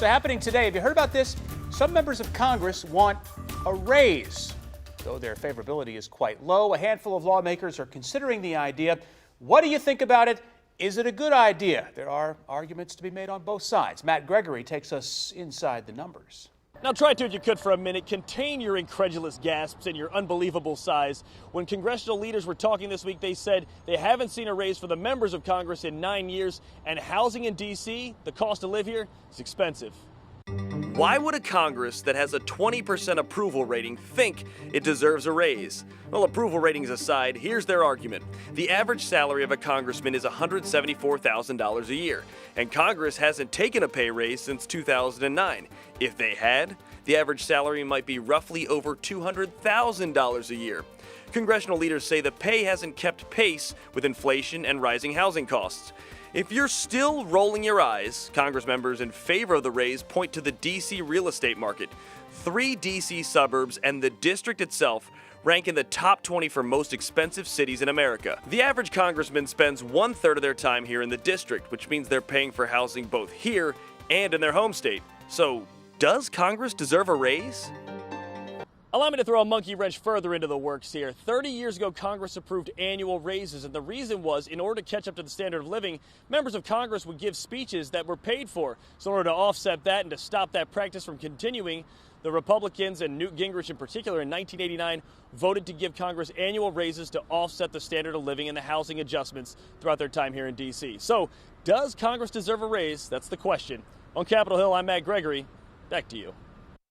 So happening today, have you heard about this? Some members of Congress want a raise. Though their favorability is quite low, a handful of lawmakers are considering the idea. What do you think about it? Is it a good idea? There are arguments to be made on both sides. Matt Gregory takes us inside the numbers. Now try to, if you could for a minute, contain your incredulous gasps and your unbelievable sighs. When congressional leaders were talking this week, they said they haven't seen a raise for the members of Congress in 9 years, and housing in D.C., the cost to live here, is expensive. Why would a Congress that has a 20% approval rating think it deserves a raise? Well, approval ratings aside, here's their argument. The average salary of a congressman is $174,000 a year, and Congress hasn't taken a pay raise since 2009. If they had, the average salary might be roughly over $200,000 a year. Congressional leaders say the pay hasn't kept pace with inflation and rising housing costs. If you're still rolling your eyes, Congress members in favor of the raise point to the D.C. real estate market. 3 D.C. suburbs and the district itself rank in the top 20 for most expensive cities in America. The average congressman spends 1/3 of their time here in the district, which means they're paying for housing both here and in their home state. So, does Congress deserve a raise? Allow me to throw a monkey wrench further into the works here. 30 years ago, Congress approved annual raises, and the reason was, in order to catch up to the standard of living, members of Congress would give speeches that were paid for. So in order to offset that and to stop that practice from continuing, the Republicans, and Newt Gingrich in particular, in 1989, voted to give Congress annual raises to offset the standard of living and the housing adjustments throughout their time here in D.C. So, does Congress deserve a raise? That's the question. On Capitol Hill, I'm Matt Gregory. Back to you.